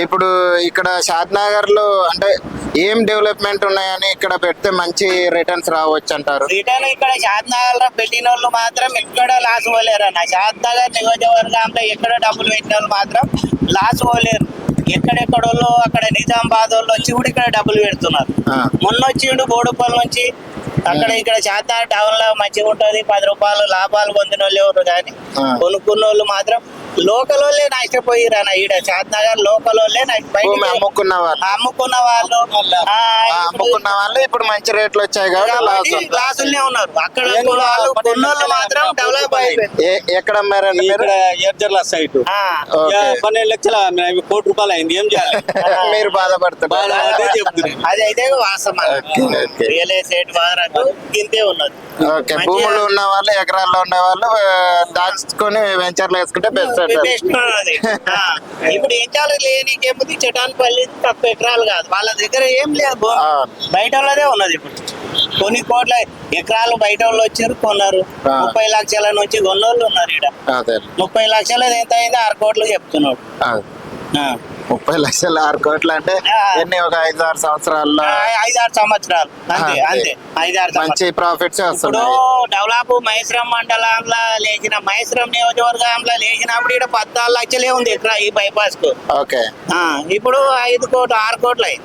ఇప్పుడు ఇక్కడ షాద్నగర్ లో అంటే ఏం డెవలప్మెంట్ ఉన్నాయని ఇక్కడ పెడితే మంచి రిటర్న్స్ రావచ్చు అంటారు? రిటర్న్ ఇక్కడ షాద్నగర్ లో పెట్టిన వాళ్ళు మాత్రం ఎక్కడ లాస్ పోలేరు అన్న. షాద్నగర్ నియోజకవర్గంలో ఎక్కడ డబ్బులు పెట్టిన వాళ్ళు మాత్రం లాస్ పోలేరు. ఎక్కడెక్కడోళ్ళు అక్కడ నిజామాబాద్ వాళ్ళు వచ్చి కూడా ఇక్కడ డబ్బులు పెడుతున్నారు. మొన్న వచ్చిండు బోడుపల్లి నుంచి. అక్కడ ఇక్కడ షాద్నగర్ టౌన్ లో మంచిగా ఉంటది, 10 రూపాయలు లాభాలు పొందిన వాళ్ళు ఎవరు కానీ కొనుక్కున్న వాళ్ళు మాత్రం లోకల్ వాళ్ళే నష్టపోయిరు అన్న. ఈడ షాద్నగర్ లోకల్ వాళ్ళే అమ్ముకున్న వాళ్ళు అమ్ముకున్న వాళ్ళు ఇప్పుడు మంచి రేట్లు వచ్చాయి కాబట్టి క్లాసులనే ఉన్నారు. అక్కడ వాళ్ళు కొన్నోళ్ళు మాత్రం డెవలప్ అయిపోయింది. ఎక్కడ అమ్మారండి ఇక్కడ ఎర్జర్ల సైట్ 12 లక్షల ₹1 కోటి అయింది. ఏం చేయాలి? మీరు బాధపడుతున్నారు? అది అయితే వాస్తవం. రియల్ ఎస్టేట్ వారకు ఇంతే ఉన్నది. ఓకే, భూములు ఉన్న వాళ్ళు ఎకరాల్లో ఉన్న వాళ్ళు దాచుకొని వెంచర్లు వేసుకుంటే బెస్ట్. ఇప్పుడు ఎంచాలు లేనికేముంది చటాన్పల్లి తక్కువ ఎకరాలు కాదు, వాళ్ళ దగ్గర ఏం లేదు, బయట వాళ్ళదే ఉన్నది. ఇప్పుడు కొన్ని కోట్ల ఎకరాలు బయట వాళ్ళు వచ్చారు కొన్నారు. 30 లక్షల నుంచి కొన్నోళ్ళు ఉన్నారు. ఇక్కడ 30 లక్షలు ఎంత అయింది? 6 కోట్లు చెప్తున్నాడు. 30 లక్షలు 6 కోట్లు అంటే ఎన్ని? ఒక 5-6 సంవత్సరాల్లో 5-6 సంవత్సరాలు అంతే. 5-6 మంచి ప్రాఫిట్స్ ఇప్పుడు డెవలప్ మహేశ్వరం మండలంలో లేచిన మహేశ్వరం నియోజకవర్గంలో లేచినప్పుడు ఇక్కడ 14 లక్షలే ఉంది ఎకరా ఈ బైపాస్ కు. ఓకే, ఇప్పుడు 5 కోట్లు 6 కోట్లు అయింది.